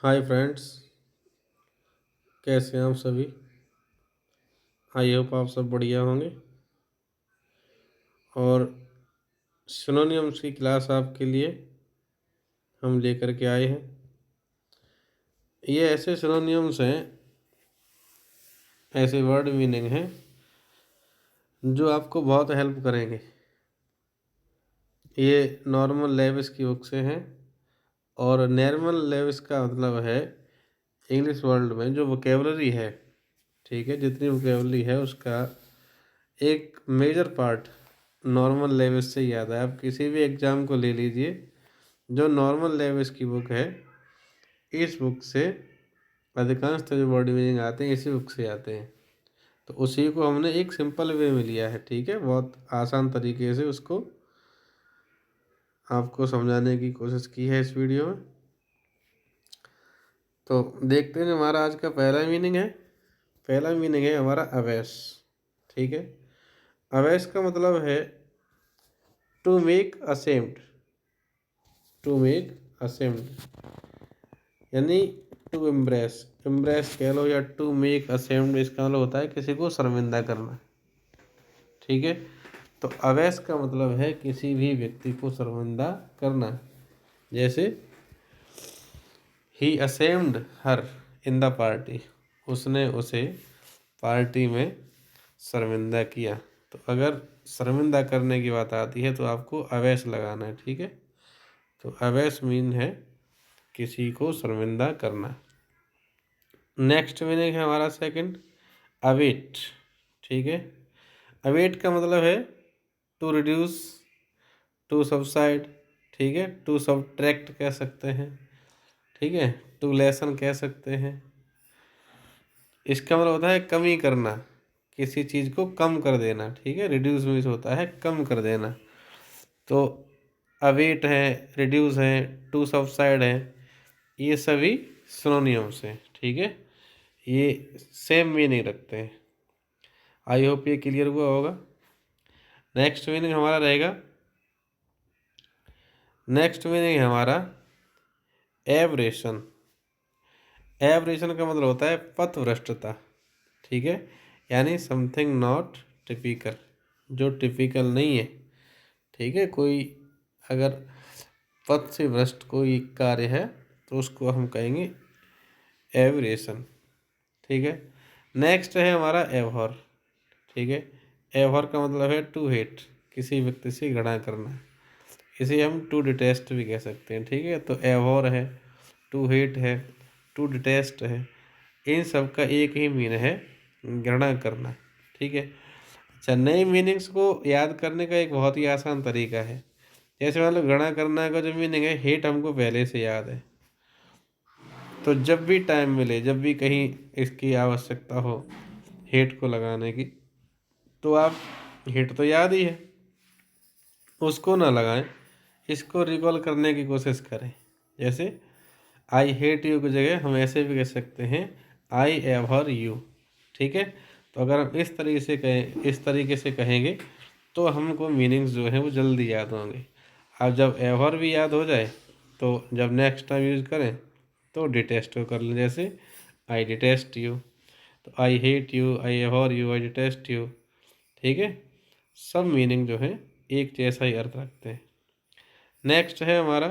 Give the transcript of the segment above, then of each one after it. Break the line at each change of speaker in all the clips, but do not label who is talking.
Hi friends, कैसे हैं आप सभी। आई होप आप सब बढ़िया होंगे। और सिनोनिम्स की क्लास आपके लिए हम लेकर के आए हैं। ये ऐसे सिनोनिम्स हैं, ऐसे वर्ड मीनिंग हैं जो आपको बहुत हेल्प करेंगे। ये नॉर्मल लेविस की बुक से हैं। और नॉर्मल लेविस का मतलब है इंग्लिश वर्ल्ड में जो वोकेबलरी है, ठीक है, जितनी वोकेबलरी है उसका एक मेजर पार्ट नॉर्मल लेविस से ही आता है। आप किसी भी एग्ज़ाम को ले लीजिए, जो नॉर्मल लेविस की बुक है, इस बुक से अधिकांशतः जो बॉडी मीनिंग आते हैं इसी बुक से आते हैं। तो उसी को हमने एक सिंपल वे में लिया है, ठीक है, बहुत आसान तरीके से उसको आपको समझाने की कोशिश की है इस वीडियो में। तो देखते हैं हमारा आज का पहला मीनिंग है। पहला मीनिंग है हमारा अवैस, ठीक है। अवैस का मतलब है to make ashamed. To make ashamed यानी टू इम्प्रेस, इम्प्रेस कह लो या टू मेक असेम्ड, इसका मतलब होता है किसी को शर्मिंदा करना, ठीक है। तो अवैस का मतलब है किसी भी व्यक्ति को शर्मिंदा करना। जैसे ही ashamed her in the party, उसने उसे पार्टी में शर्मिंदा किया। तो अगर शर्मिंदा करने की बात आती है तो आपको अवैस लगाना है, ठीक है। तो अवैस मीन है किसी को शर्मिंदा करना। नेक्स्ट मीनिंग है हमारा सेकंड, अवेट, ठीक है। अवेट का मतलब है टू रिड्यूस, टू सबसाइड, ठीक है, टू सबट्रैक्ट कह सकते हैं, ठीक है, टू लेसन कह सकते हैं। इसका मतलब होता है कमी करना, किसी चीज़ को कम कर देना, ठीक है। रिड्यूस मीन्स होता है कम कर देना। तो अवेट है, रिड्यूस है, टू सबसाइड है, ये सभी सिनोनिम्स हैं, ठीक है। ये सेम मीनिंग रखते हैं। आई होप ये क्लियर हुआ होगा। नेक्स्ट मीनिंग हमारा रहेगा, नेक्स्ट मीनिंग है हमारा एवरेशन। एवरेशन का मतलब होता है पथभ्रष्टता, ठीक है, यानी समथिंग नॉट टिपिकल, जो टिपिकल नहीं है, ठीक है। कोई अगर पथ से भ्रष्ट कोई कार्य है तो उसको हम कहेंगे एवरेशन, ठीक है। नेक्स्ट है हमारा एवहर, ठीक है। एवहर का मतलब है टू हेट, किसी व्यक्ति से घृणा करना। इसे हम टू डिटेस्ट भी कह सकते हैं, ठीक है। तो एवहर है, टू हेट है, टू डिटेस्ट है, इन सब का एक ही मीन है घृणा करना, ठीक है। अच्छा, नए मीनिंग्स को याद करने का एक बहुत ही आसान तरीका है। जैसे मतलब घृणा करना का जो मीनिंग है, हेट हमको पहले से याद है, तो जब भी टाइम मिले, जब भी कहीं इसकी आवश्यकता हो हेट को लगाने की, तो आप हेट तो याद ही है, उसको ना लगाएं, इसको रिकॉल करने की कोशिश करें। जैसे आई हेट यू की जगह हम ऐसे भी कह सकते हैं आई एवर यू, ठीक है। तो अगर हम इस तरीके से कहें, इस तरीके से कहेंगे तो हमको मीनिंग्स जो हैं वो जल्दी याद होंगे। अब जब एवर भी याद हो जाए तो जब नेक्स्ट टाइम यूज़ करें तो डिटेस्ट को कर लें। जैसे आई डिटेस्ट यू, तो I hate you, I ever you, I detest you, ठीक है। सब मीनिंग जो है एक जैसा ही अर्थ रखते हैं। नेक्स्ट है हमारा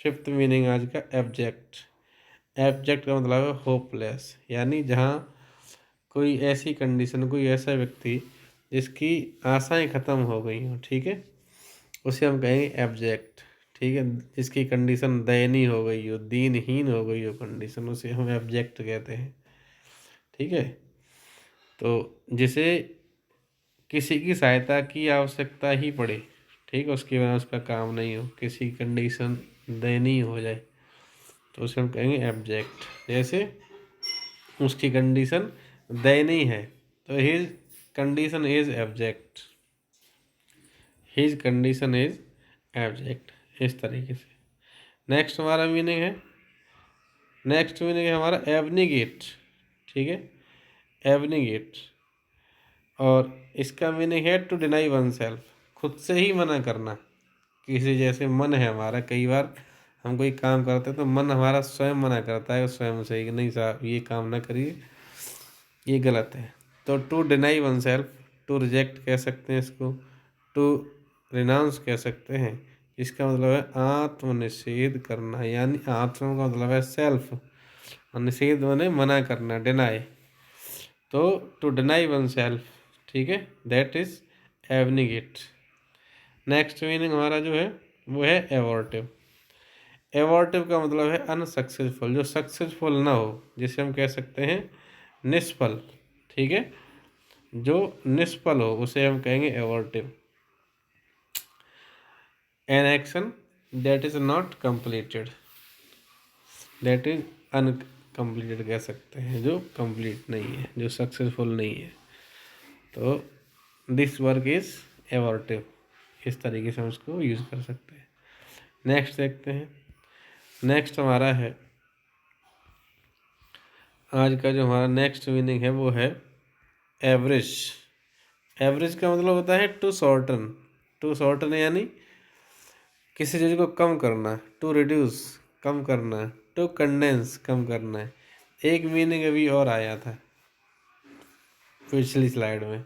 फिफ्थ मीनिंग आज का एब्जेक्ट। एब्जेक्ट का मतलब है होपलेस, यानी जहाँ कोई ऐसी कंडीशन, कोई ऐसा व्यक्ति जिसकी आशाएं ख़त्म हो गई हों, ठीक है, उसे हम कहेंगे एब्जेक्ट, ठीक है। जिसकी कंडीशन दयनीय हो गई हो, दीनहीन हो गई हो कंडीशन, उसे हम एब्जेक्ट कहते हैं, ठीक है। तो जिसे किसी की सहायता की आवश्यकता ही पड़े, ठीक है, उसके बिना उसका काम नहीं हो, किसी कंडीशन दयनीय हो जाए तो उसे हम कहेंगे एब्जेक्ट। जैसे उसकी कंडीशन दयनीय है तो his condition is abject, his condition is abject, इस तरीके से। नेक्स्ट हमारा मीनिंग है, नेक्स्ट मीनिंग है हमारा एबनीगेट, ठीक है, एबनीगेट। और इसका मीनिंग है टू डिनाई वन सेल्फ, खुद से ही मना करना। किसी, जैसे मन है हमारा, कई बार हम कोई काम करते हैं तो मन हमारा स्वयं मना करता है स्वयं से कि नहीं साहब ये काम ना करिए, ये गलत है। तो to deny oneself, to reject कह सकते हैं इसको, टू रिनाउंस कह सकते हैं। इसका मतलब है आत्मनिषेध करना, यानी आत्म का मतलब है सेल्फ, और निषेध माने मना करना, डिनाई। तो टू डिनाई वन सेल्फ, ठीक है, दैट इज एवनिगेट। नेक्स्ट मीनिंग हमारा जो है वो है एवॉर्टिव। एवॉर्टिव का मतलब है अनसक्सेसफुल, जो सक्सेसफुल ना हो, जिसे हम कह सकते हैं निष्फल, ठीक है, जो निष्फल हो उसे हम कहेंगे abortive. An action that is not completed, that is uncompleted कह सकते हैं, जो कंप्लीट नहीं है, जो सक्सेसफुल नहीं है। तो दिस वर्क इज एवॉर्टिव, इस तरीके से हम उसको यूज़ कर सकते हैं। नेक्स्ट देखते हैं। नेक्स्ट हमारा है आज का जो हमारा नेक्स्ट मीनिंग है वो है एवरेज। एवरेज का मतलब होता है टू शॉर्टन। टू शॉर्टन यानी किसी चीज़ को कम करना, टू रिड्यूस कम करना, टू कंडेंस कम करना है। एक मीनिंग अभी और आया था पिछली स्लाइड में,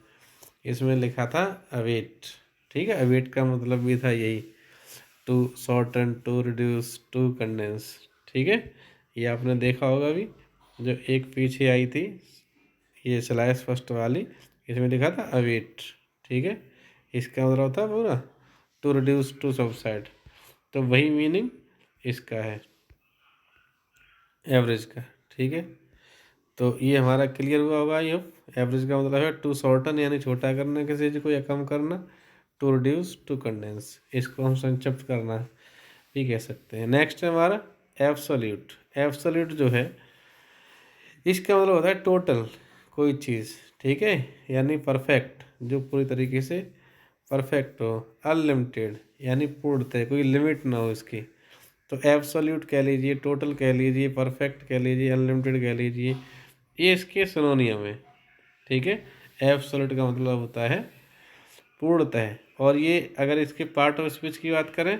इसमें लिखा था अवेट, ठीक है, अवेट का मतलब भी था यही, to shorten, to reduce, to condense, ठीक है। ये आपने देखा होगा अभी जो एक पीछे आई थी, ये स्लैश फर्स्ट वाली, इसमें लिखा था अवेट, ठीक है। इसका मतलब था पूरा टू रिड्यूस, टू सबसाइड। तो वही मीनिंग इसका है एवरेज का, ठीक है। तो ये हमारा क्लियर हुआ होगा आई होप। एवरेज का मतलब है टू शॉर्टन यानी छोटा करना किसी चीज़ को या कम करना, टू रिड्यूस, टू कंडेंस, इसको हम संक्षिप्त करना भी कह सकते हैं। नेक्स्ट है हमारा एब्सोल्यूट। एब्सोल्यूट जो है इसका मतलब होता है टोटल कोई चीज़, ठीक है, यानी परफेक्ट, जो पूरी तरीके से परफेक्ट हो। अनलिमिटेड यानी पूर्णतः, कोई लिमिट ना हो इसकी। तो एब्सोल्यूट कह लीजिए, टोटल कह लीजिए, परफेक्ट कह लीजिए, अनलिमिटेड कह लीजिए, ये इसके सिनोनियम है, ठीक है। एब्सोल्यूट का मतलब होता है पूर्णतः। और ये अगर इसके पार्ट ऑफ स्पीच की बात करें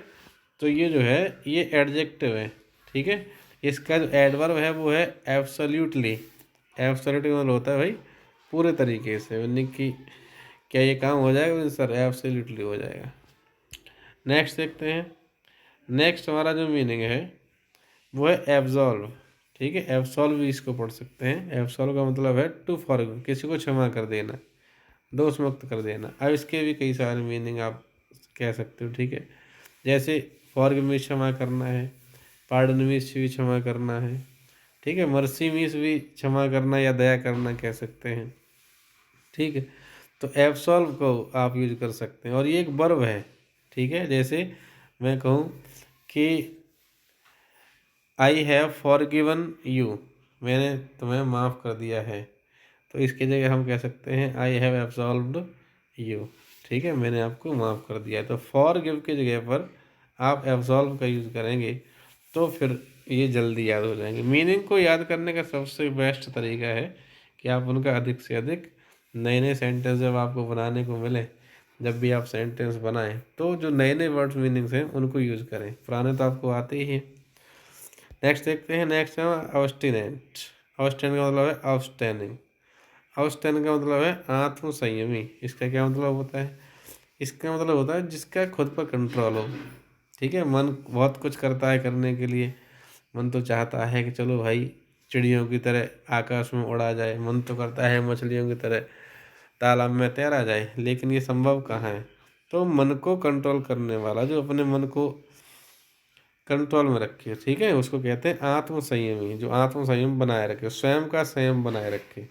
तो ये जो है ये एडजेक्टिव है, ठीक है। इसका जो एडवर्ब है वो है एब्सोल्यूटली। एब्सोल्यूट का मतलब होता है भाई पूरे तरीके से, यानी कि क्या ये काम हो जाएगा सर, एब्सोल्यूटली हो जाएगा। नेक्स्ट देखते हैं। नेक्स्ट हमारा जो मीनिंग है वो है एब्सॉल्व, ठीक है। एब्सॉल्व भी इसको पढ़ सकते हैं। एब्सॉल्व का मतलब है टू फॉरगिव, किसी को क्षमा कर देना, दोष मुक्त कर देना। अब इसके भी कई सारे मीनिंग आप कह सकते हो, ठीक है। जैसे फॉरगिव मीन्स क्षमा करना है, पार्डन मीन्स भी क्षमा करना है, ठीक है। मर्सी मीन्स भी क्षमा करना या दया करना कह सकते हैं, ठीक है। तो एब्सॉल्व को आप यूज कर सकते हैं, और ये एक वर्ब है, ठीक है। जैसे मैं कहूँ कि आई हैव फॉरगिवन यू, मैंने तुम्हें माफ़ कर दिया है, तो इसकी जगह हम कह सकते हैं आई हैव एब्सॉल्व्ड यू, ठीक है, मैंने आपको माफ़ कर दिया है। तो फॉरगिव की जगह पर आप एब्सॉल्व का यूज़ करेंगे तो फिर ये जल्दी याद हो जाएंगे। मीनिंग को याद करने का सबसे बेस्ट तरीका है कि आप उनका अधिक से अधिक नए नए सेंटेंस जब आपको बनाने को मिले, जब भी आप सेंटेंस बनाएं तो जो नए नए वर्ड्स मीनिंग्स हैं उनको यूज़ करें, पुराने तो आपको आते ही हैं। नेक्स्ट देखते हैं। नेक्स्ट है ऑब्स्टिनेंट। ऑब्स्टिनेंट का मतलब है आउटस्टैंडिंग। आउटस्टैंडिंग का मतलब है आत्मसंयमी। इसका क्या मतलब होता है? इसका मतलब होता है जिसका खुद पर कंट्रोल हो, ठीक है। मन बहुत कुछ करता है करने के लिए, मन तो चाहता है कि चलो भाई चिड़ियों की तरह आकाश में उड़ा जाए, मन तो करता है मछलियों की तरह तालाब में तैरा जाए, लेकिन ये संभव कहाँ है। तो मन को कंट्रोल करने वाला, जो अपने मन को कंट्रोल में रखे, ठीक है, उसको कहते हैं आत्मसंयमी। जो आत्मसंयम बनाए रखे, स्वयं का संयम बनाए रखे,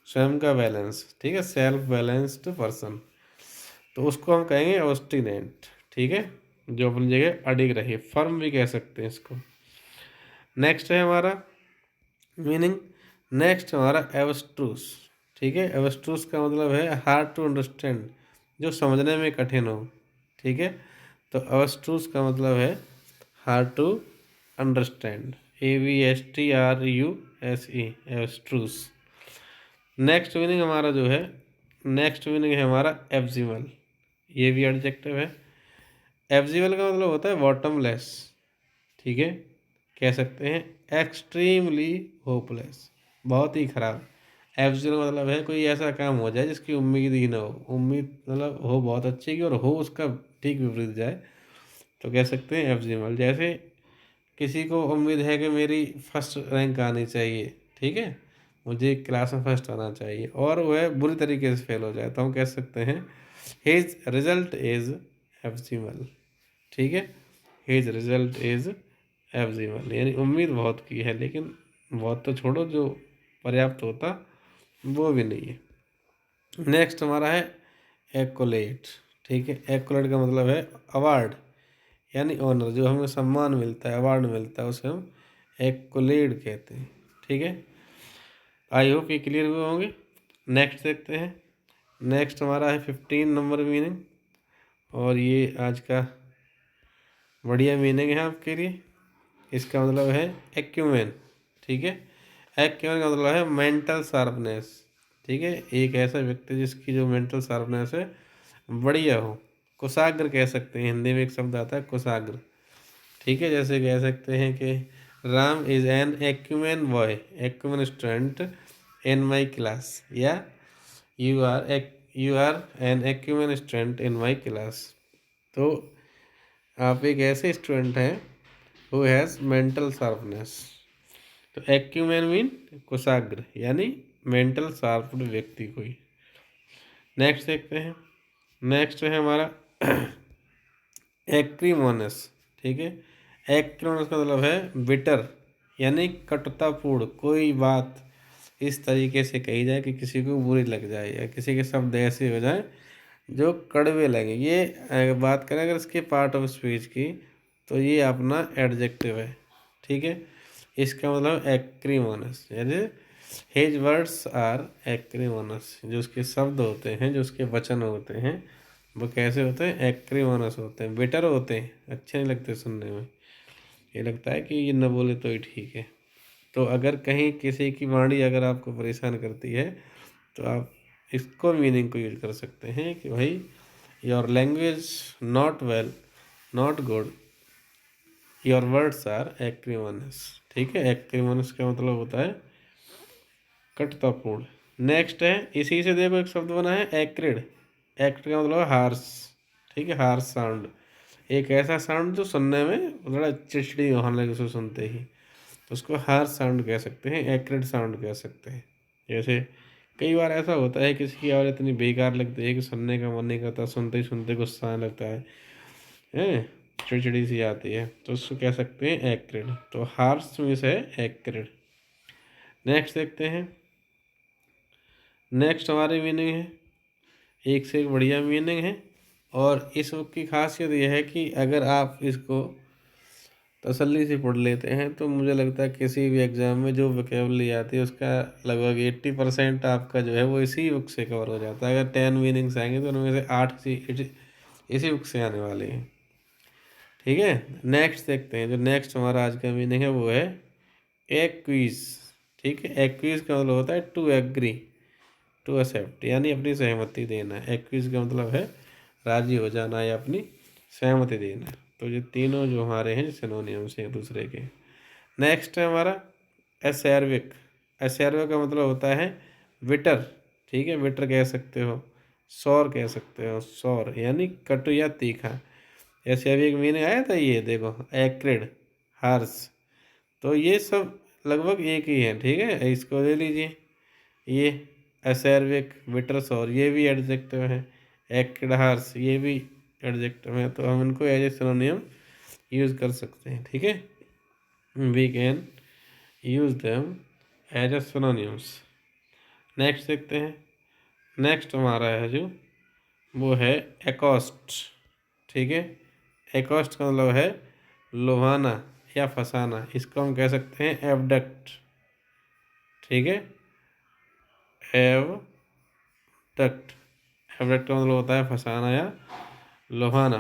स्वयं का बैलेंस, ठीक है, सेल्फ बैलेंस्ड पर्सन, तो उसको हम कहेंगे ऑब्स्टिनेंट, ठीक है, जो अपनी जगह अडिग रहे, फर्म भी कह सकते हैं इसको। नेक्स्ट है हमारा मीनिंग। नेक्स्ट हमारा एब्स्ट्रूस, ठीक है। एब्स्ट्रूस का मतलब है हार्ड टू अंडरस्टैंड, जो समझने में कठिन हो, ठीक है। तो एब्स्ट्रूस का मतलब है hard to understand, ABSTRUSE, abstruse. Next meaning हमारा जो है, नेक्स्ट मीनिंग है हमारा एब्जिमल। ये भी एडजेक्टिव है। एब्जिमल का मतलब होता है बॉटमलेस, ठीक है, कह सकते हैं एक्सट्रीमली होपलेस, बहुत ही खराब। एब्सुलट मतलब है कोई ऐसा काम हो जाए जिसकी उम्मीद ही ना हो, उम्मीद मतलब हो बहुत अच्छी की और हो उसका ठीक विपरीत जाए, तो कह सकते हैं एब्सुलट। जैसे किसी को उम्मीद है कि मेरी फर्स्ट रैंक आनी चाहिए, ठीक है, मुझे क्लास में फर्स्ट आना चाहिए, और वह बुरी तरीके से फेल हो जाए, तो हम कह सकते हैं हिज रिजल्ट इज एब्सिमल। ठीक है, हिज रिजल्ट इज एब्सिमल, यानी उम्मीद बहुत की है लेकिन बहुत तो छोड़ो, जो पर्याप्त होता वो भी नहीं है। नेक्स्ट हमारा है एक्कोलेट। ठीक है, एक्कोलेट का मतलब है अवार्ड यानी ऑनर, जो हमें सम्मान मिलता है, अवार्ड मिलता है, उसे हम एक्कोलेट कहते हैं। ठीक है, आई होप ये क्लियर हुए होंगे। नेक्स्ट देखते हैं। नेक्स्ट हमारा है 15 नंबर मीनिंग, और ये आज का बढ़िया मीनिंग है आपके लिए। इसका मतलब है एक्यूमेन। ठीक है, एक्यूमेन का मतलब है मेंटल शार्पनेस। ठीक है, एक ऐसा व्यक्ति जिसकी जो मेंटल शार्पनेस है बढ़िया हो। कुशाग्र कह सकते हैं, हिंदी में एक शब्द आता है कुशाग्र। ठीक है, जैसे कह सकते हैं कि Ram is an acumen boy, acumen student in my class, या you are an acumen student in my class. तो आप एक ऐसे स्टूडेंट हैं हु हैज़ मेंटल शार्पनेस। तो एक्यूमेन मीन कुशाग्र, यानी मेंटल शार्प व्यक्ति कोई। नेक्स्ट देखते हैं। नेक्स्ट है हमारा एक्रीमोनस। ठीक है, एक्रीमोनस का मतलब है बिटर, यानी कटुतापूर्ण कोई बात इस तरीके से कही जाए कि किसी को बुरी लग जाए, या किसी के शब्द ऐसे हो जाए जो कड़वे लगे। ये बात करें अगर इसके पार्ट ऑफ स्पीच की, तो ये अपना एडजेक्टिव है। ठीक है, इसका मतलब एक्रीमोनस, यानी हिज वर्ड्स आर एक्रीमोनस, जो उसके शब्द होते हैं, जो उसके वचन होते हैं, वो कैसे होते हैं, एक्रीमोनस होते हैं, बेटर होते हैं, अच्छे नहीं लगते सुनने में, ये लगता है कि ये न बोले तो ही ठीक है। तो अगर कहीं किसी की वाणी अगर आपको परेशान करती है, तो आप इसको मीनिंग को यूज कर सकते हैं कि भाई your language not well, not good, your words are acrimonious. ठीक है, एक्रीमोनस का मतलब होता है कटुतापूर्ण। नेक्स्ट है, इसी से देखो एक शब्द बना है एक्रिड। एक्ट का मतलब हार्स। ठीक है, हार्स साउंड, एक ऐसा साउंड जो सुनने में थोड़ा चिड़चिड़ी होने लगे उसको सुनते ही, उसको हार्स साउंड कह सकते हैं, एक्रिड साउंड कह सकते हैं। जैसे कई बार ऐसा होता है किसी की आवाज़ इतनी बेकार लगती है कि सुनने का मन नहीं करता, सुनते ही सुनते गुस्सा आने लगता है, चिड़चिड़ी सी आती है, तो उसको कह सकते हैं एक्रिड। तो हार्स में से है एक्रिड। नेक्स्ट देखते हैं। नेक्स्ट हमारी मीनिंग है, एक से एक बढ़िया मीनिंग है, और इस बुक की खासियत यह है कि अगर आप इसको तसल्ली से पढ़ लेते हैं तो मुझे लगता है किसी भी एग्ज़ाम में जो वोकेबलरी आती है उसका लगभग 80% आपका जो है वो इसी बुक से कवर हो जाता है। अगर 10 मीनिंग्स आएंगे तो उनमें से 8 इसी बुक से आने वाले हैं। ठीक है, नेक्स्ट देखते हैं। जो नेक्स्ट हमारा आज का मीनिंग है वो है एक्वीज। ठीक है, एक्वीज का मतलब होता है टू एग्री, टू एक्सेप्ट, यानी अपनी सहमति देना। एक्वीज का मतलब है राजी हो जाना या अपनी सहमति देना। तो ये तीनों जो हमारे हैं सिनोनिम्स हैं एक दूसरे के। नेक्स्ट है हमारा एसर्विक। एसर्विक का मतलब होता है विटर। ठीक है, विटर कह सकते हो, सौर कह सकते हो, सौर यानी कटु या तीखा। ऐसे अभी एक मीनिंग आया था, ये देखो एक्रिड, हार्स, तो ये सब लगभग एक ही है। ठीक है, इसको ले लीजिए, ये एसर्विक, विटर, सौर, ये भी एडजेक्टिव है। एक्रिड, हार्स, ये भी एडजेक्टिव है, तो हम इनको एज ए सिनोनियम यूज़ कर सकते हैं। ठीक है, we can use them as a synonyms. Next देखते हैं। नेक्स्ट हमारा है जो वो है एकॉस्ट। ठीक है, एकॉस्ट का मतलब है लुभाना या फंसाना, इसको हम कह सकते हैं एबडक्ट। ठीक है, एबडक्ट, एबडक्ट का मतलब होता है फंसाना या लुभाना,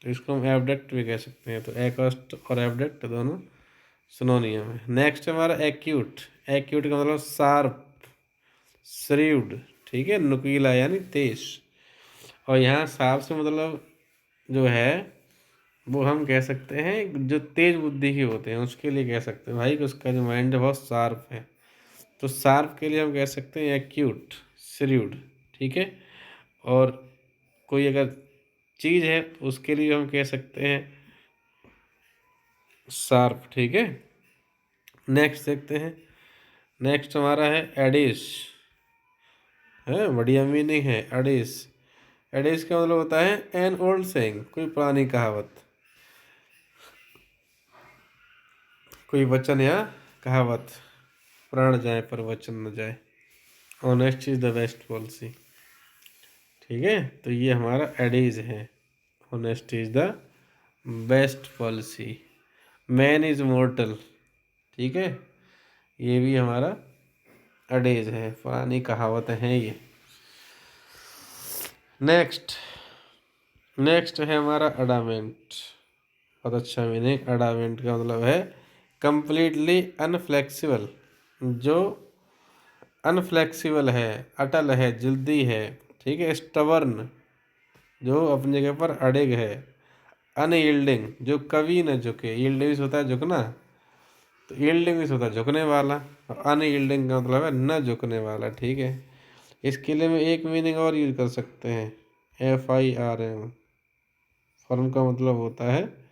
तो इसको हम एबडक्ट भी कह सकते हैं। तो एकॉस्ट और एबडक्ट दोनों सिनोनियम है। नेक्स्ट हमारा एक्यूट। एक्यूट का मतलब शार्प, श्रीव्ड। ठीक है, नुकीला यानी तेज, और यहाँ शार्प से मतलब जो है वो हम कह सकते हैं जो तेज बुद्धि के होते हैं उसके लिए कह सकते हैं भाई कि उसका जो माइंड है बहुत शार्प है। तो शार्प के लिए हम कह सकते हैं एक्यूट, श्रीव्ड, ठीक है। और कोई अगर चीज़ है तो उसके लिए हम कह सकते हैं शार्प, ठीक है। नेक्स्ट देखते हैं। नेक्स्ट हमारा है एडिश, है बढ़िया मीनिंग है एडिश। एडिश का मतलब होता है एन ओल्ड सेइंग, कोई पुरानी कहावत, कोई वचन या कहावत, प्राण जाए पर वचन न जाए, honest is the best policy, ठीक है। तो ये हमारा एडिज है, honest is the best policy, man is mortar, ठीक है। ये भी हमारा एडेज है, पुरानी कहावत है ये। नेक्स्ट, नेक्स्ट है हमारा अडामेंट, बहुत अच्छा मीनिंग। अडामेंट का मतलब है कंप्लीटली अनफ्लेक्सिबल, जो अनफ्लेक्सिबल है, अटल है, जिद्दी है, ठीक है। स्टबर्न, जो अपनी जगह पर अड़िग है। अनयील्डिंग, जो कभी न झुके, यील्डिंग होता है झुकना, तो यील्डिंग होता है झुकने वाला, और अनयील्डिंग का मतलब है न झुकने वाला, ठीक है। इसके लिए मैं एक मीनिंग और यूज कर सकते हैं, FIRM, फर्म का मतलब होता है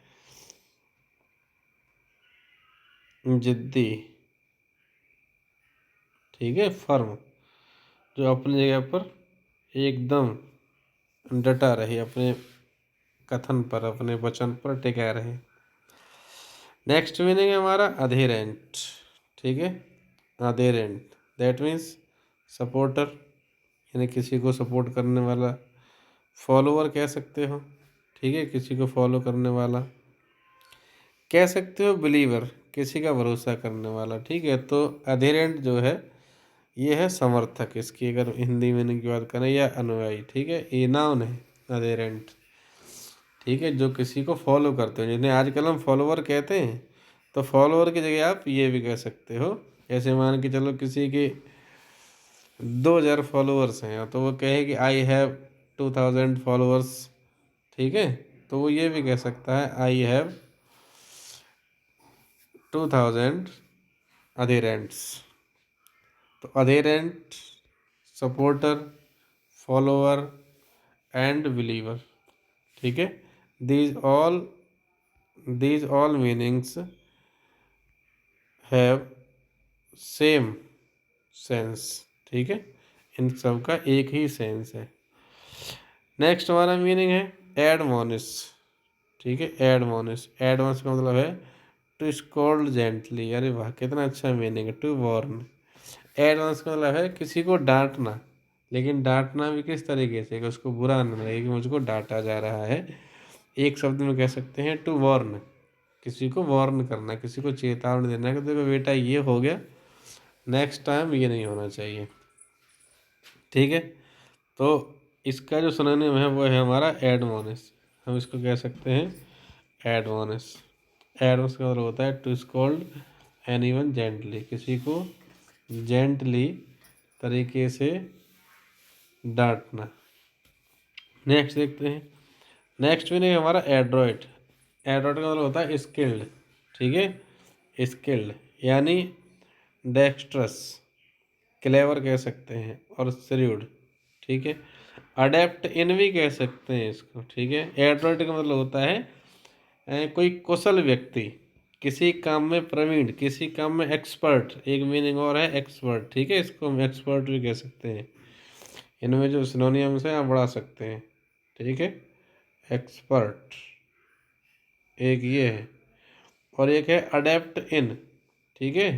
जिद्दी, ठीक है। फर्म, जो अपनी जगह पर एकदम डटा रहे, अपने कथन पर, अपने वचन पर टिका रहे। नेक्स्ट मीनिंग है हमारा अधेरेंट, ठीक है। अधेरेंट दैट मीन्स सपोर्टर, यानी किसी को सपोर्ट करने वाला। फॉलोअर कह सकते हो, ठीक है, किसी को फॉलो करने वाला। कह सकते हो बिलीवर, किसी का भरोसा करने वाला, ठीक है। तो अधेरेंट जो है ये है समर्थक, इसकी अगर हिंदी मीनिंग की बात करें, या अनुयायी, ठीक है। ये नाउन है अधेरेंट, ठीक है, जो किसी को फॉलो करते हैं, जिन्हें आजकल हम फॉलोवर कहते हैं। तो फॉलोवर की जगह आप ये भी कह सकते हो, जैसे मान के चलो किसी के 2000 फॉलोअर्स हैं, तो वो कहे कि आई हैव 2000 फॉलोअर्स, ठीक है। तो वो ये भी कह सकता है आई हैव 2000 अधेरेंट्स। तो adherent, supporter, follower and believer, ठीक है। These all these all meanings have same sense, ठीक है। इन सब का एक ही सेंस है। नेक्स्ट हमारा मीनिंग है एडमोनिश, ठीक है। एडमोनिश, एडमोनिश का मतलब है टू स्कोल्ड जेंटली, अरे वाह कितना अच्छा मीनिंग है। टू वार्न, एडमोनिश का मतलब है किसी को डांटना, लेकिन डांटना भी किस तरीके से कि उसको बुरा न लगे कि मुझको डांटा जा रहा है। एक शब्द में कह सकते हैं टू वार्न, किसी को वार्न करना, किसी को चेतावनी देना कि देखो बेटा ये हो गया, नेक्स्ट टाइम ये नहीं होना चाहिए, ठीक है। तो इसका जो सिनोनिम है वो है हमारा एडमोनिश, हम इसको कह सकते हैं एडमोनिश। एडमोनिश का मतलब होता है टू स्कोल्ड एनीवन जेंटली, किसी को जेंटली तरीके से डांटना। नेक्स्ट देखते हैं। नेक्स्ट मीनिंग हमारा एड्रॉइड, एड्रॉइड का मतलब होता है स्किल्ड, ठीक है। स्किल्ड यानी डेक्स्ट्रस, क्लेवर कह सकते हैं, और श्रीव्ड, ठीक है। अडेप्ट इन भी कह सकते हैं इसको, ठीक है। एड्रॉइड का मतलब होता है कोई कुशल व्यक्ति, किसी काम में प्रवीण, किसी काम में एक्सपर्ट, एक मीनिंग और है एक्सपर्ट, ठीक है। इसको हम एक्सपर्ट भी कह सकते हैं। इनमें जो सिनोनियम्स हैं आप बढ़ा सकते हैं, ठीक है। एक्सपर्ट एक ये है, और एक है अडेप्ट इन, ठीक है।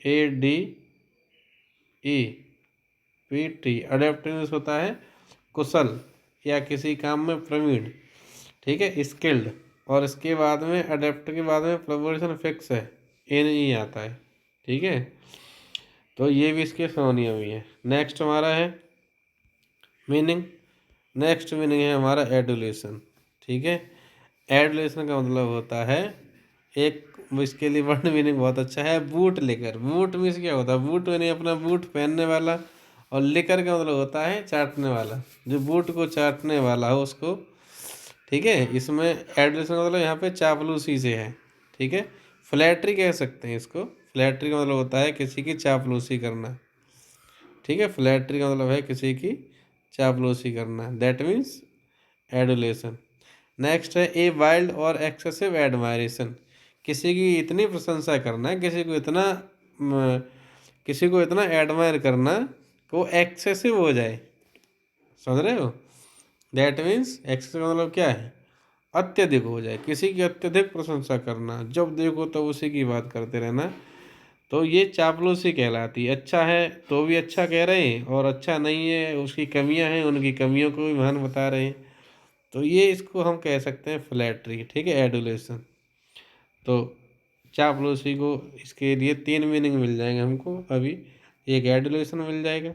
ADEPT, अडेप्ट इन होता है कुशल या किसी काम में प्रवीण, ठीक है, स्किल्ड। और इसके बाद में अडेप्ट के बाद में प्रपोजिशन फिक्स है, इन ही आता है, ठीक है। तो ये भी इसके सिनोनियम ही है। नेक्स्ट हमारा है मीनिंग, नेक्स्ट मीनिंग है हमारा एडुलेशन, ठीक है। एडुलेशन का मतलब होता है एक, इसके लिए वर्ड मीनिंग बहुत अच्छा है, बूट लेकर। बूट मीन्स क्या होता है, बूट में नहीं अपना बूट पहनने वाला, और लेकर का मतलब होता है चाटने वाला, जो बूट को चाटने वाला हो उसको, ठीक है, इसमें एडुलेशन का मतलब यहाँ पे चापलूसी से है। ठीक है, फ्लैटरी कह सकते हैं इसको। फ्लैटरी का मतलब होता है किसी की चापलूसी करना। ठीक है, फ्लैटरी का मतलब है किसी की चापलूसी करना, दैट मीन्स एडुलेशन। नेक्स्ट है ए वाइल्ड और एक्सेसिव एडमायरेशन, किसी की इतनी प्रशंसा करना, किसी को इतना एडमायर करना कि वो एक्सेसिव हो जाए। समझ रहे हो? दैट मीन्स एक्सेसिव का मतलब क्या है? अत्यधिक हो जाए, किसी की अत्यधिक प्रशंसा करना, जब देखो तो उसी की बात करते रहना, तो ये चापलूसी कहलाती है। अच्छा है तो भी अच्छा कह रहे हैं, और अच्छा नहीं है उसकी कमियां हैं, उनकी कमियों को भी महान बता रहे हैं, तो ये इसको हम कह सकते हैं फ्लैटरी। ठीक है, एडुलेशन। तो चापलूसी को इसके लिए 3 मीनिंग मिल जाएंगे हमको अभी। एक एडुलेशन मिल जाएगा,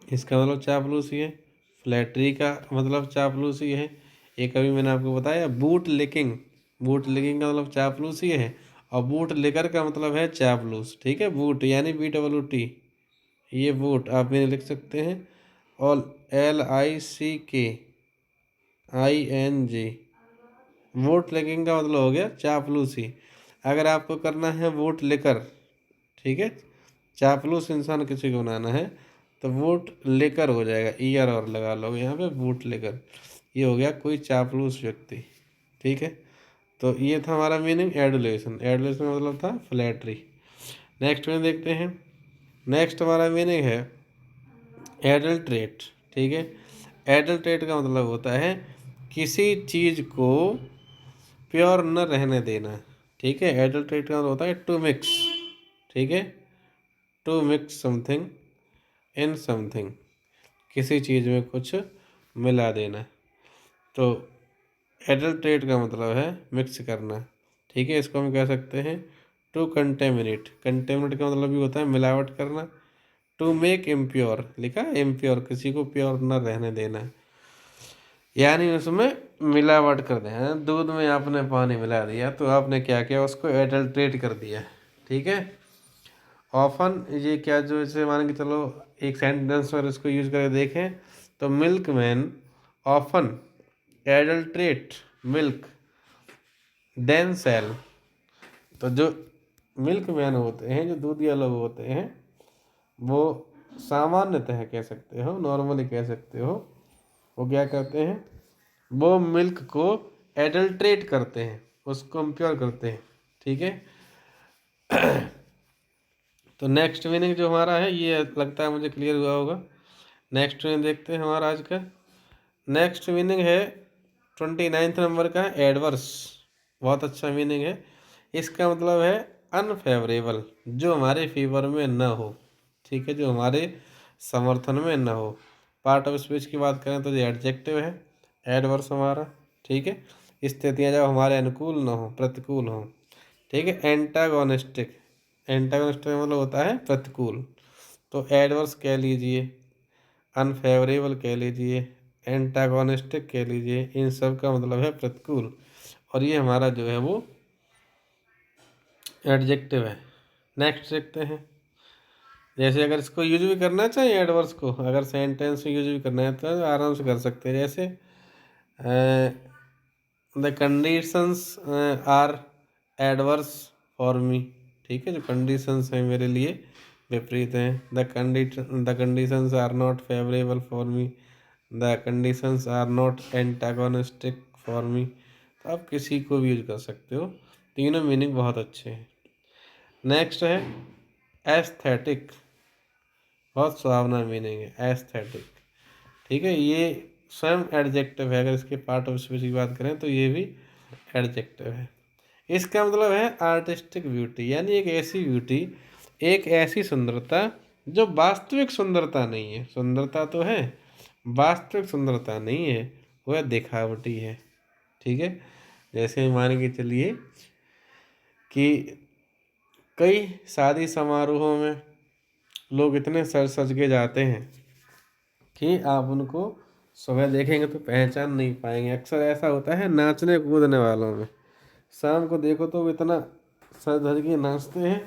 इसका मतलब चापलूसी है। फ्लैटरी का मतलब चापलूसी है। एक अभी मैंने आपको बताया बूट लिकिंग, बूट लिकिंग का मतलब चापलूसी है, और बूट लिकर का मतलब है चापलूस। ठीक है, बूट यानी BWT, ये बूट आप मेरे लिख सकते हैं। और LICKING, वोट लिकिंग का मतलब हो गया चापलूसी। अगर आपको करना है वोट लेकर, ठीक है, चापलूस इंसान किसी को बनाना है, तो वोट लेकर हो जाएगा, ईयर और लगा लो यहाँ पे, वोट लेकर, ये हो गया कोई चापलूस व्यक्ति। ठीक है, तो ये था हमारा मीनिंग एडुलेशन। एडुलेशन का मतलब था फ्लैटरी। नेक्स्ट में देखते हैं। नेक्स्ट हमारा मीनिंग है एडल्ट्रेट। ठीक है, एडल्ट्रेट का मतलब होता है किसी चीज़ को प्योर न रहने देना। ठीक है, एडल्ट्रेट का मतलब होता है टू मिक्स। ठीक है, to mix something in something, किसी चीज़ में कुछ मिला देना। तो एडल्ट्रेट का मतलब है मिक्स करना। ठीक है, इसको हम कह सकते हैं टू कंटेमिनेट। कंटेमिनेट का मतलब भी होता है मिलावट करना। टू मेक इम्प्योर, लिखा इम्प्योर, किसी को प्योर न रहने देना, यानी उसमें मिलावट कर देना। दूध में आपने पानी मिला दिया तो आपने क्या किया, उसको एडल्ट्रेट कर दिया। ठीक है, ऑफन ये क्या, जो इसे मान के चलो एक सेंटेंस पर इसको यूज करके देखें, तो milkman often adulterate milk then sell. तो जो मिल्क मैन होते हैं, जो दूधिया लोग होते हैं, वो सामान्यतः कह सकते हो, नॉर्मली कह सकते हो, वो क्या करते हैं, वो मिल्क को एडल्ट्रेट करते हैं, उसको इम्प्योर करते हैं। ठीक है, तो नेक्स्ट मीनिंग जो हमारा है, ये लगता है मुझे क्लियर हुआ होगा। नेक्स्ट मीनिंग देखते हैं हमारा आज का। नेक्स्ट मीनिंग है 29 नंबर का, एडवर्स। बहुत अच्छा मीनिंग है। इसका मतलब है अनफेवरेबल, जो हमारे फेवर में न हो। ठीक है, जो हमारे समर्थन में न हो। पार्ट ऑफ स्पीच की बात करें तो ये एडजेक्टिव है एडवर्स हमारा। ठीक है, स्थितियाँ जब हमारे अनुकूल न हो, प्रतिकूल हो। ठीक है, एंटागोनिस्टिक, एंटागोनिस्टिक मतलब होता है प्रतिकूल। तो एडवर्स कह लीजिए, अनफेवरेबल कह लीजिए, एंटागोनिस्टिक कह लीजिए, इन सब का मतलब है प्रतिकूल, और ये हमारा जो है वो एडजेक्टिव है। नेक्स्ट देखते हैं। जैसे अगर इसको यूज भी करना चाहिए एडवर्स को, अगर सेंटेंस में यूज भी करना है तो आराम से कर सकते हैं। जैसे the conditions are adverse for me. ठीक है, जो कंडीशंस हैं मेरे लिए विपरीत हैं। The conditions are not favourable for me, the conditions are not antagonistic for me. तो आप किसी को भी यूज कर सकते हो, तीनों मीनिंग बहुत अच्छे हैं। नेक्स्ट है एस्थेटिक, बहुत सुहावना मीनिंग है एस्थेटिक। ठीक है, ये स्वयं एडजेक्टिव है। अगर इसके पार्ट ऑफ स्पीच की बात करें तो ये भी एडजेक्टिव है। इसका मतलब है आर्टिस्टिक ब्यूटी, यानी एक ऐसी ब्यूटी, एक ऐसी सुंदरता जो वास्तविक सुंदरता नहीं है। सुंदरता तो है, वास्तविक सुंदरता नहीं है, वह दिखावटी है। ठीक है, जैसे मान के चलिए कि कई शादी समारोहों में लोग इतने सज सज के जाते हैं कि आप उनको सुबह देखेंगे तो पहचान नहीं पाएंगे। अक्सर ऐसा होता है नाचने कूदने वालों में, शाम को देखो तो वो इतना सज धज के नाचते हैं,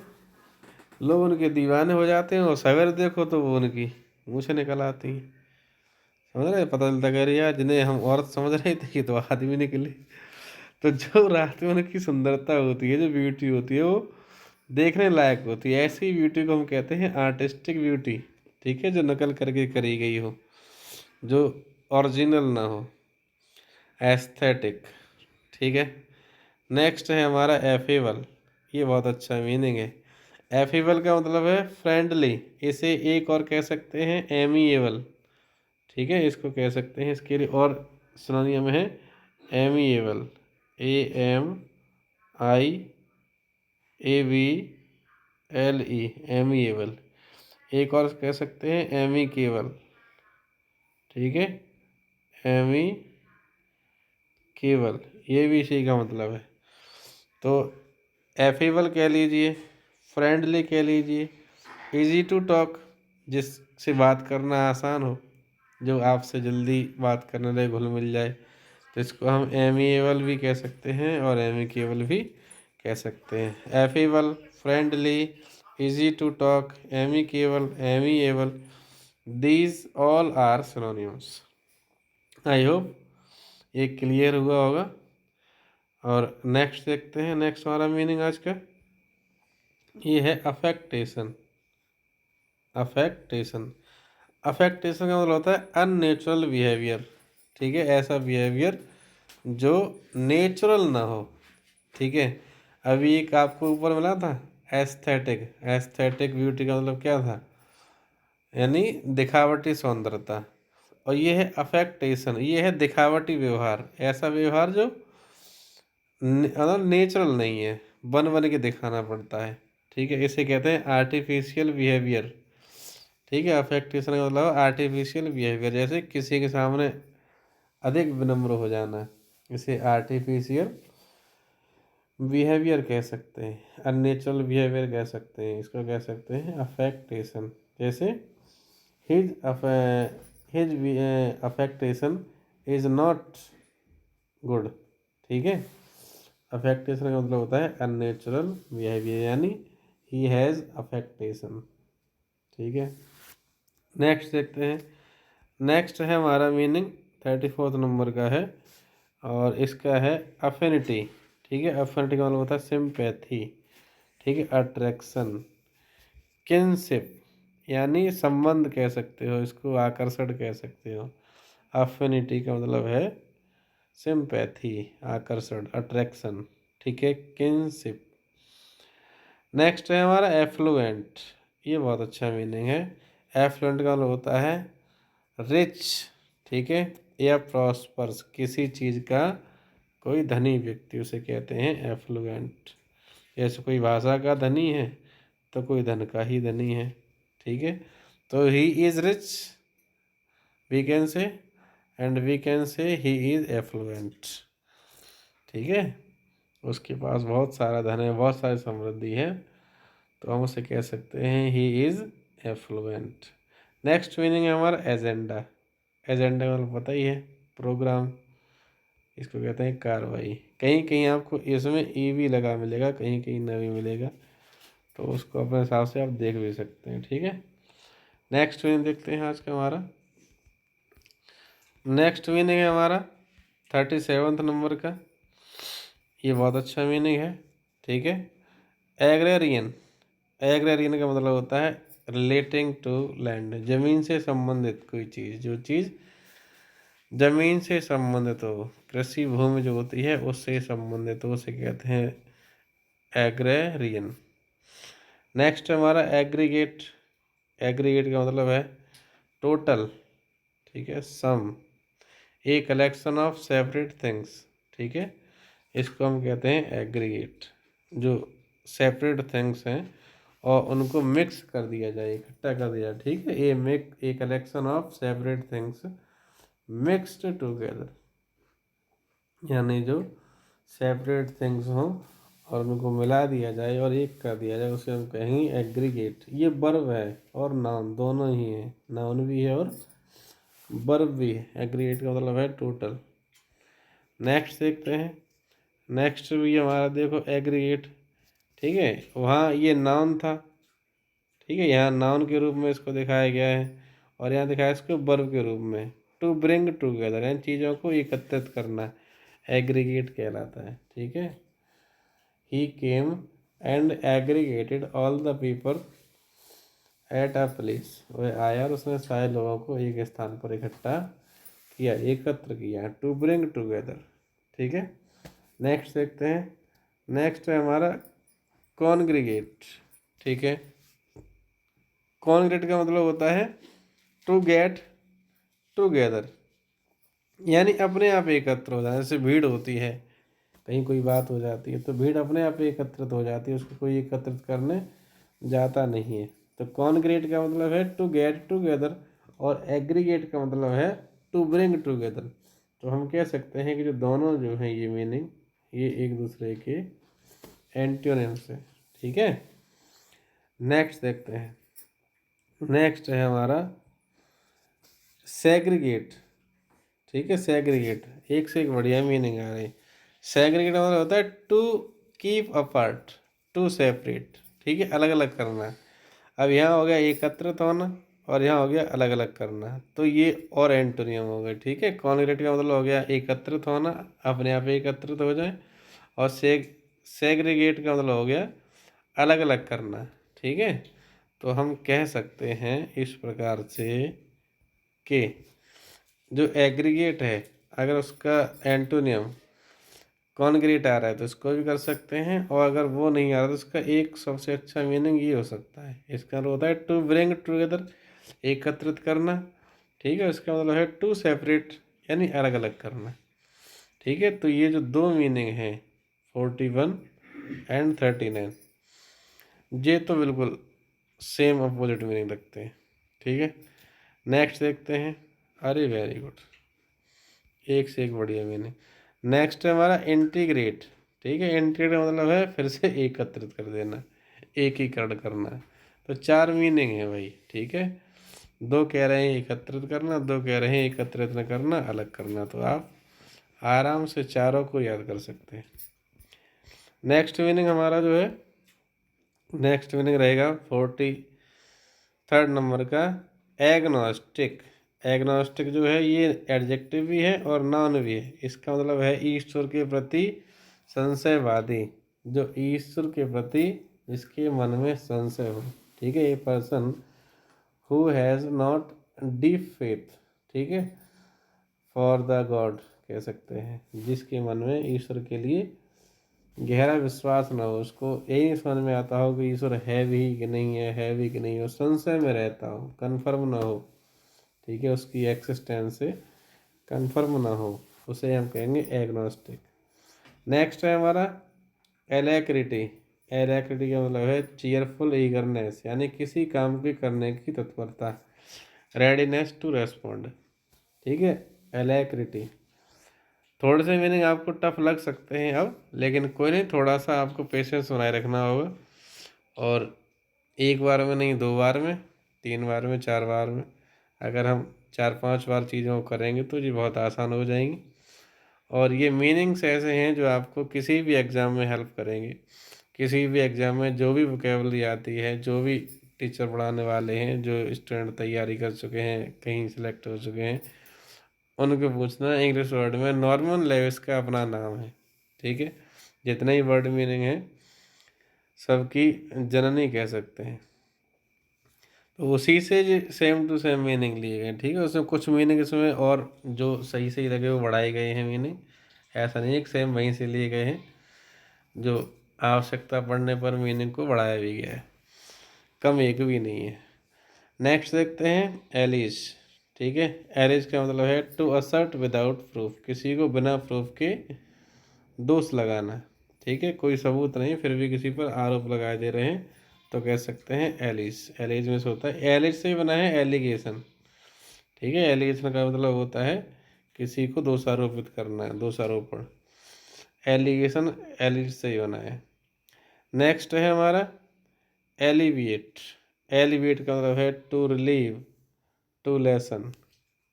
लोग उनके दीवाने हो जाते हैं, और सवेरे देखो तो वो उनकी मूछें निकल आती हैं। समझ रहे, पता चलता कि अरे यार जिन्हें हम औरत समझ रहे थे ये तो आदमी निकले। तो जो रात में उनकी सुंदरता होती है, जो ब्यूटी होती है, वो देखने लायक होती है। ऐसी ब्यूटी को हम कहते हैं आर्टिस्टिक ब्यूटी। ठीक है, जो नकल करके करी गई हो, जो ओरिजिनल ना हो, एस्थेटिक। ठीक है। नेक्स्ट है हमारा एफेबल। ये बहुत अच्छा मीनिंग है। एफेबल का मतलब है फ्रेंडली। इसे एक और कह सकते हैं एमिएबल। ठीक है, इसको कह सकते हैं, इसके लिए और सिनोनियम है एमिएबल। AMIABLE, amiable. एक और कह सकते हैं एमिकेबल। ठीक है, एमी केबल, ये भी इसी का मतलब है। तो एफेबल कह लीजिए, फ्रेंडली कह लीजिए, इजी टू टॉक, जिससे बात करना आसान हो, जो आपसे जल्दी बात करने लगे, घुल मिल जाए, तो इसको हम एमिएबल भी कह सकते हैं और एमिकेबल भी कह सकते हैं। Affable, friendly, easy to talk, amicable, amiable, these all are synonyms. I hope ये क्लियर हुआ होगा। और नेक्स्ट देखते हैं, नेक्स्ट हमारा मीनिंग आज का ये है अफेक्टेशन। अफेक्टेशन, अफेक्टेशन का मतलब होता है अननेचुरल बिहेवियर। ठीक है, ऐसा बिहेवियर जो नेचुरल ना हो। ठीक है, अभी एक आपको ऊपर मिला था एस्थेटिक। एस्थेटिक ब्यूटी का मतलब क्या था, यानी दिखावटी सौंदर्यता। और ये है अफेक्टेशन, ये है दिखावटी व्यवहार, ऐसा व्यवहार जो मतलब नेचुरल नहीं है, बन बन के दिखाना पड़ता है। ठीक है, इसे कहते हैं आर्टिफिशियल बिहेवियर। ठीक है, अफेक्टेशन का मतलब आर्टिफिशियल बिहेवियर, जैसे किसी के सामने अधिक विनम्र हो जाना, इसे आर्टिफिशियल बिहेवियर कह सकते हैं, अननेचुरल बिहेवियर कह सकते हैं, इसको कह सकते हैं अफेक्टेशन। जैसे his his affectation is not good. ठीक है, अफेक्टेशन का मतलब होता है अननेचुरल बिहेवियर, यानी ही हैज़ अफेक्टेशन। ठीक है, नेक्स्ट देखते हैं। नेक्स्ट है हमारा मीनिंग 34 नंबर का है, और इसका है अफिनिटी। ठीक है, अफिनिटी का मतलब होता है सिंपैथी। ठीक है, अट्रैक्शन, किनशिप, यानी संबंध कह सकते हो, इसको आकर्षण कह सकते हो। अफिनिटी का मतलब है सिंपैथी, आकर्षण, अट्रैक्शन। ठीक है, किनशिप। नेक्स्ट है हमारा एफ्लुएंट। ये बहुत अच्छा मीनिंग है। एफ्लुएंट का मतलब होता है रिच। ठीक है, या प्रॉस्पर्स, किसी चीज़ का कोई धनी व्यक्ति, उसे कहते हैं एफ्लुएंट। जैसे कोई भाषा का धनी है तो कोई धन का ही धनी है। ठीक है, तो he is rich we can say, and we can say he is effluent. ठीक है, उसके पास बहुत सारा धन है, बहुत सारी समृद्धि है, तो हम उसे कह सकते हैं he is affluent. Next meaning है हमारा एजेंडा। एजेंडा मतलब पता ही है, प्रोग्राम, इसको कहते हैं कार्रवाई। कहीं कहीं आपको इसमें ई भी लगा मिलेगा, कहीं कहीं न भी मिलेगा, तो उसको अपने हिसाब से आप देख भी सकते हैं। ठीक है, नेक्स्ट मीनिंग देखते हैं आज का हमारा। नेक्स्ट मीनिंग है हमारा 37 नंबर का। ये बहुत अच्छा मीनिंग है। ठीक है, एग्रेरियन। एग्रेरियन का मतलब होता है रिलेटिंग टू लैंड, जमीन से संबंधित कोई चीज़, जो चीज़ जमीन से संबंधित हो, कृषि भूमि जो होती है उससे संबंधित हो, उसे कहते हैं एग्रेरियन। नेक्स्ट हमारा एग्रीगेट। एग्रीगेट का मतलब है टोटल। ठीक है, सम, ए कलेक्शन ऑफ सेपरेट थिंग्स। ठीक है, इसको हम कहते हैं एग्रीगेट, जो सेपरेट थिंग्स हैं और उनको मिक्स कर दिया जाए, इकट्ठा कर दिया जाए। ठीक है, a collection of separate things mixed together, यानी जो सेपरेट थिंग्स हों और उनको मिला दिया जाए और एक कर दिया जाए, उसे हम कहेंगे एग्रीगेट। ये वर्ब है और नाउन दोनों ही है, नाउन भी है और वर्ब भी है। एग्रीगेट का मतलब है टोटल। नेक्स्ट देखते हैं। नेक्स्ट भी हमारा देखो एग्रीगेट। ठीक है, वहाँ ये नाउन था। ठीक है, यहाँ नाउन के रूप में इसको दिखाया गया है और यहाँ दिखाया इसको वर्ब के रूप में। टू ब्रिंग टूगेदर यानी चीज़ों को एकत्रित करना, एग्रीगेट कहलाता है, ठीक है। He came and aggregated all the people at a place, वह आया और उसने सारे लोगों को एक स्थान पर इकट्ठा किया, एकत्र किया, टू ब्रिंग टूगेदर, ठीक है। नेक्स्ट देखते हैं, नेक्स्ट है हमारा कॉन्ग्रीगेट, ठीक है। कॉन्ग्रेट का मतलब होता है टू गेट टूगेदर, यानी अपने आप एकत्र हो जाना। जैसे भीड़ होती है, कहीं कोई बात हो जाती है तो भीड़ अपने आप एकत्रित हो जाती है, उसको कोई एकत्रित करने जाता नहीं है। तो कॉन्ग्रेट का मतलब है टू गेट टूगेदर और एग्रीगेट का मतलब है टू ब्रिंग टूगेदर। तो हम कह सकते हैं कि जो दोनों जो हैं ये मीनिंग, ये एक दूसरे के एंटोनिम्स है, ठीक है। नेक्स्ट देखते हैं, नेक्स्ट है हमारा सेग्रीगेट, ठीक है। सेग्रीगेट एक से एक बढ़िया मीनिंग आ रही। सेग्रीगेट मतलब होता है to keep apart, to separate, ठीक है, अलग अलग करना। अब यहाँ हो गया एकत्रित होना और यहाँ हो गया अलग अलग करना, तो ये और एंटोनियम हो गए, ठीक है। कॉन्ग्रेट का मतलब हो गया एकत्रित होना, अपने आप एकत्रित हो जाए, और सेग्रीगेट का मतलब हो गया अलग अलग करना, ठीक है। तो हम कह सकते हैं इस प्रकार से कि जो एग्रीगेट है, अगर उसका एंटोनियम कॉन्क्रीट आ रहा है तो इसको भी कर सकते हैं, और अगर वो नहीं आ रहा तो इसका एक सबसे अच्छा मीनिंग ये हो सकता है, इसका मतलब होता है टू ब्रिंग टुगेदर, एकत्रित करना, ठीक है। इसका मतलब है टू सेपरेट यानी अलग अलग करना, ठीक है। तो ये जो दो मीनिंग हैं 41 एंड 39, ये तो बिल्कुल सेम अपोजिट मीनिंग रखते हैं, ठीक है। नेक्स्ट देखते हैं, अरे वेरी गुड, एक से एक बढ़िया मीनिंग। नेक्स्ट है हमारा इंटीग्रेट, ठीक है। इंटीग्रेट का मतलब है फिर से एकत्रित कर देना, एकीकरण करना। तो चार मीनिंग है भाई, ठीक है। दो कह रहे हैं एकत्रित करना, दो कह रहे हैं एकत्रित न करना, अलग करना। तो आप आराम से चारों को याद कर सकते हैं। नेक्स्ट मीनिंग हमारा जो है, नेक्स्ट मीनिंग रहेगा 43rd नंबर का, एग्नोस्टिक। एग्नोस्टिक जो है ये एडजेक्टिव भी है और नाउन भी है। इसका मतलब है ईश्वर के प्रति संशयवादी, जो ईश्वर के प्रति जिसके मन में संशय हो, ठीक है। A person who has not deep faith, ठीक है, फॉर द गॉड कह सकते हैं, जिसके मन में ईश्वर के लिए गहरा विश्वास ना हो, उसको यही नहीं समझ में आता हो कि ईश्वर है भी कि नहीं है, है भी कि नहीं हो, संशय में रहता हो, कन्फर्म ना हो, ठीक है, उसकी एक्सिस्टेंस से कन्फर्म ना हो, उसे हम कहेंगे एग्नोस्टिक। नेक्स्ट है हमारा एलैक्रिटी। एलैक्रिटी का मतलब है चीयरफुल ईगरनेस, यानी किसी काम के करने की तत्परता, रेडीनेस टू रेस्पॉन्ड, ठीक है। एलैक्रिटी थोड़े से मीनिंग आपको टफ लग सकते हैं अब, लेकिन कोई नहीं, थोड़ा सा आपको पेशेंस बनाए रखना होगा, और एक बार में नहीं, दो बार में, तीन बार में, चार बार में, अगर हम चार पांच बार चीज़ों को करेंगे तो ये बहुत आसान हो जाएंगी। और ये मीनिंग्स ऐसे हैं जो आपको किसी भी एग्ज़ाम में हेल्प करेंगे। किसी भी एग्ज़ाम में जो भी वोकेबलरी आती है, जो भी टीचर पढ़ाने वाले हैं, जो स्टूडेंट तैयारी कर चुके हैं, कहीं सेलेक्ट हो चुके हैं, उनको पूछना इंग्लिश वर्ड में नॉर्मन लेविस का अपना नाम है, ठीक है। जितने ही वर्ड मीनिंग है सबकी जननी कह सकते हैं, तो उसी से सेम टू सेम मीनिंग लिए गए, ठीक है। उसमें कुछ मीनिंग इसमें और जो सही सही लगे वो बढ़ाए गए हैं मीनिंग, ऐसा नहीं है कि सेम वहीं से लिए गए हैं, जो आवश्यकता पड़ने पर मीनिंग को बढ़ाया भी गया है, कम एक भी नहीं है। नेक्स्ट देखते हैं एलिज, ठीक है। एलिज का मतलब है टू असर्ट विदाउट प्रूफ, किसी को बिना प्रूफ के दोष लगाना, ठीक है, कोई सबूत नहीं फिर भी किसी पर आरोप लगाए दे रहे हैं तो कह सकते हैं एलिज। एलिज में से होता है, एलिज से ही बना है एलिगेशन, ठीक है। एलिगेशन का मतलब होता है किसी को दोषारोपित करना, दोषारोपण। एलिगेशन एलिज से ही बना है। नेक्स्ट है हमारा एलिविएट। एलिविएट का मतलब है टू रिलीव, टू लेसन,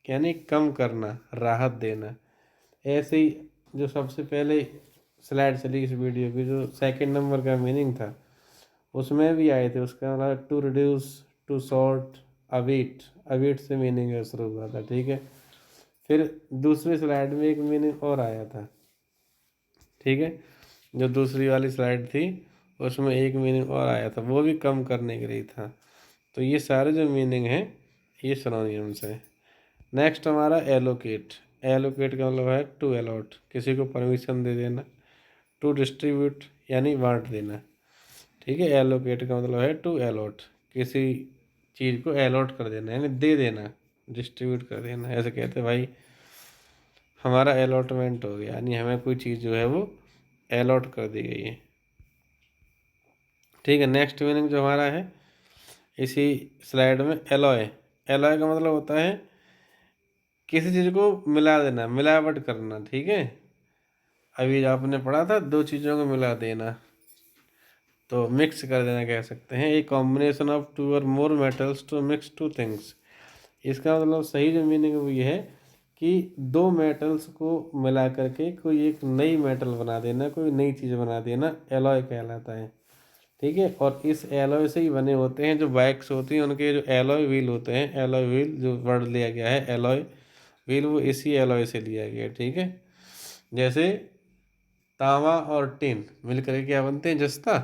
यानी कम करना, राहत देना। ऐसे ही जो सबसे पहले स्लाइड चली इस वीडियो की, जो सेकंड नंबर का मीनिंग था उसमें भी आए थे, उसका मतलब टू रिड्यूस, टू शॉर्ट, अवीट, अवीट से मीनिंग शुरू हुआ था, ठीक है। फिर दूसरी स्लाइड में एक मीनिंग और आया था, ठीक है, जो दूसरी वाली स्लाइड थी उसमें एक मीनिंग और आया था, वो भी कम करने के लिए था। तो ये सारे जो मीनिंग हैं ये सिनोनिम्स हैं। नेक्स्ट हमारा एलोकेट। एलोकेट का मतलब है टू अलॉट, किसी को परमिशन दे देना। टू डिस्ट्रीब्यूट यानी बांट देना, ठीक है। एलोकेट का मतलब है टू अलॉट, किसी चीज़ को अलॉट कर देना यानी दे देना, डिस्ट्रीब्यूट कर देना। ऐसे कहते हैं भाई हमारा अलॉटमेंट हो गया, यानी हमें कोई चीज़ जो है वो अलॉट कर दी गई है, ठीक है। नेक्स्ट मीनिंग जो हमारा है इसी स्लाइड में, एलॉय। एलॉय का मतलब होता है किसी चीज़ को मिला देना, मिलावट करना, ठीक है। अभी आपने पढ़ा था दो चीज़ों को मिला देना, तो मिक्स कर देना कह सकते हैं। A combination of two or more metals to mix two things. इसका मतलब सही जो मीनिंग है वो ये है कि दो मेटल्स को मिला करके कोई एक नई मेटल बना देना, कोई नई चीज़ बना देना, एलॉय कहलाता है, ठीक है। और इस एलॉय से ही बने होते हैं जो बाइक्स होती हैं, उनके जो एलॉय व्हील होते हैं, एलॉय व्हील जो वर्ड लिया गया है एलॉय व्हील, वो इसी एलॉय से लिया गया है, ठीक है। जैसे तांबा और टिन मिलकर के क्या बनते हैं, जस्ता।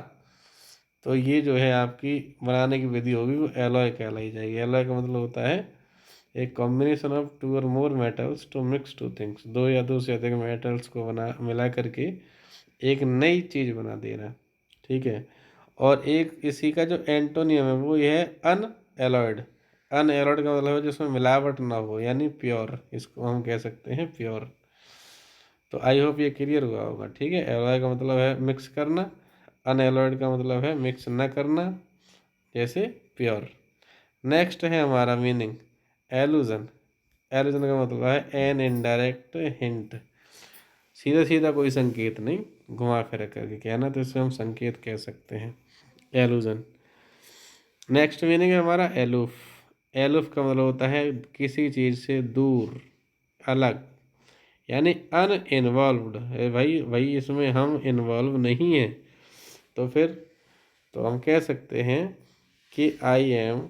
तो ये जो है आपकी बनाने की विधि होगी वो एलॉय कहलाई जाएगी। एलॉय का मतलब होता है एक combination of two or more metals to mix two things, दो या दो से अधिक मेटल्स को बना मिला करके एक नई चीज़ बना देना, ठीक है। और एक इसी का जो एंटोनियम है वो ये है अनएलॉयड। अनएलॉयड का मतलब है जिसमें मिलावट ना हो यानी प्योर, इसको हम कह सकते हैं प्योर। तो आई होप ये क्लियर हुआ होगा, ठीक है। एलॉय का मतलब है मिक्स करना, अनएलॉयड का मतलब है मिक्स न करना, जैसे प्योर। नेक्स्ट है हमारा मीनिंग एलूजन। एलूजन का मतलब है एन इनडायरेक्ट हिंट, सीधा सीधा कोई संकेत नहीं, घुमा फिरा करके कहना, तो इसे हम संकेत कह सकते हैं, एलूजन। नेक्स्ट मीनिंग है हमारा एलूफ। एलूफ का मतलब होता है किसी चीज़ से दूर, अलग, यानी अन इन्वॉल्व्ड है। भाई भाई इसमें हम इन्वॉल्व नहीं हैं, तो फिर तो हम कह सकते हैं कि आई एम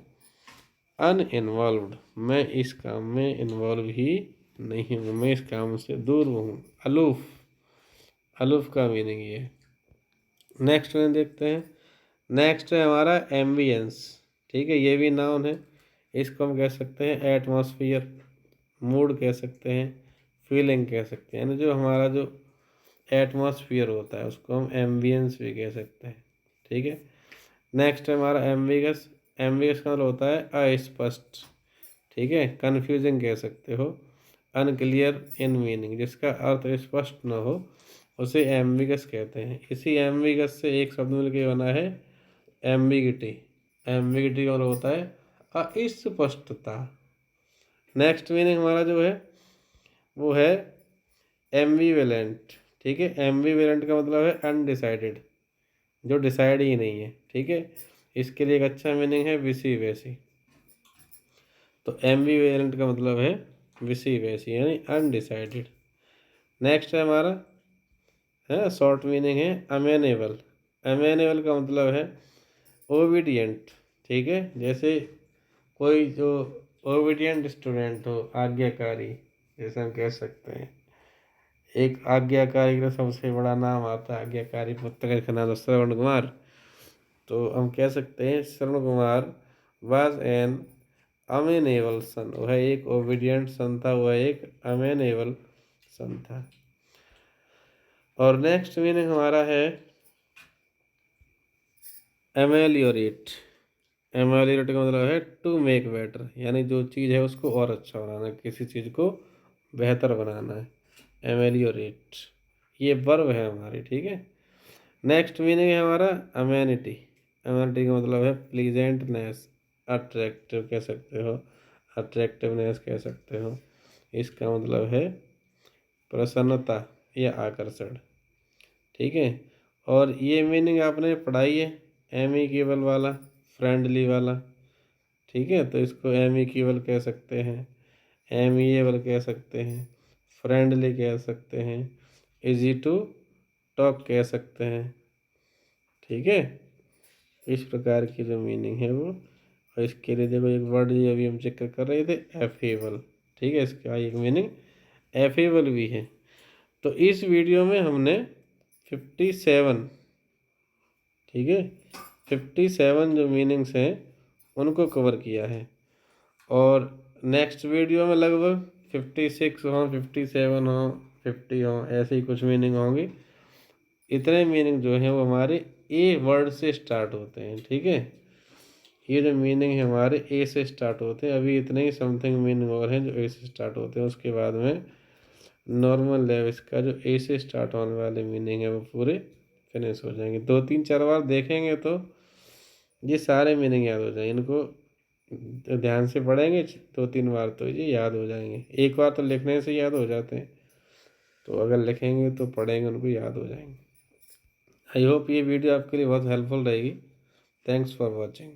अनइन्वॉल्व्ड, मैं इस काम में इन्वॉल्व ही नहीं हूँ, मैं इस काम से दूर हूँ, अलूफ। अलूफ का मीनिंग ये है। नेक्स्ट में देखते हैं, नेक्स्ट है हमारा एम्बियंस, ठीक है। ये भी नाउन है, इसको हम कह सकते हैं एटमॉस्फियर, मूड कह सकते हैं, फीलिंग कह सकते हैं, यानी जो हमारा जो एटमॉस्फियर होता है उसको हम एम्बियंस भी कह सकते हैं, ठीक है। नेक्स्ट है हमारा एम्बिगस। एम्बिगस का मतलब होता है अस्पष्ट, ठीक है, कन्फ्यूजिंग कह सकते हो, अनक्लियर इन मीनिंग, जिसका अर्थ स्पष्ट न हो उसे एम्बिगस कहते हैं। इसी एम्बिगस से एक शब्द मिलकर बना है एम्बिगिटी। एम्बिगिटी और होता है अस्पष्टता। नेक्स्ट मीनिंग हमारा जो है वो है एम्बिवेलेंट, ठीक है। एम्बिवेलेंट का मतलब है अनडिसाइडेड, जो डिसाइड ही नहीं है, ठीक है। इसके लिए एक अच्छा मीनिंग है विसी वैसी। तो एम्बिवेलेंट का मतलब है विसी वैसी यानी अनडिसाइडेड। नेक्स्ट है हमारा है शॉर्ट मीनिंग है अमेनेबल। अमेनेबल का मतलब है ओबीडियंट, ठीक है। जैसे कोई जो ओबीडियंट स्टूडेंट हो, आज्ञाकारी, जैसे हम कह सकते हैं। एक आज्ञाकारी का सबसे बड़ा नाम आता है, आज्ञाकारी पुस्तक का नाम है श्रवण कुमार। तो हम कह सकते हैं श्रवण कुमार वाज एन अमेनेबल सन, वह एक ओबीडियंट सन था, वह एक अमेनेबल सन था। और नेक्स्ट मीनिंग हमारा है एमेलियोरेट। एमेलियोरेट का मतलब है टू मेक बेटर, यानी जो चीज़ है उसको और अच्छा बनाना, किसी चीज़ को बेहतर बनाना है, एमेलियोरेट। ये वर्ब है हमारी, ठीक है। नेक्स्ट मीनिंग है हमारा अमेनिटी। अमेनिटी का मतलब है प्लीजेंटनेस, अट्रैक्टिव कह सकते हो, अट्रैक्टिवनेस कह सकते हो। इसका मतलब है प्रसन्नता या आकर्षण, ठीक है। और ये मीनिंग आपने पढ़ाई है एमिकेबल वाला, फ्रेंडली वाला, ठीक है। तो इसको एमिकेबल कह सकते हैं, एमिएबल कह सकते हैं, फ्रेंडली कह सकते हैं, इजी टू टॉक कह सकते हैं, ठीक है। इस प्रकार की जो मीनिंग है वो। और इसके लिए देखो एक वर्ड ये अभी हम जिक्र कर रहे थे एफेबल, ठीक है, इसका एक मीनिंग एफेबल भी है। तो इस वीडियो में हमने 57, ठीक है, 57 जो मीनिंग्स हैं उनको कवर किया है। और नेक्स्ट वीडियो में लगभग 56 हो, 57 हो, 50 हो, ऐसे ही कुछ मीनिंग होंगी। इतने मीनिंग जो हैं वो हमारे ए वर्ड से स्टार्ट होते हैं, ठीक है। ये जो मीनिंग है हमारे ए से स्टार्ट होते हैं। अभी इतने ही समथिंग मीनिंग और हैं जो ए से स्टार्ट होते हैं। उसके बाद में नॉर्मल लेवल्स का जो ए से स्टार्ट होने वाले मीनिंग है वो पूरे फिनिश हो जाएंगे। 2-3-4 बार देखेंगे तो ये सारे मीनिंग याद हो जाएंगे। इनको ध्यान से पढ़ेंगे 2-3 बार तो ये याद हो जाएंगे। एक बार तो लिखने से याद हो जाते हैं, तो अगर लिखेंगे तो पढ़ेंगे उनको याद हो जाएंगे। आई होप ये वीडियो आपके लिए बहुत हेल्पफुल रहेगी। Thanks for watching.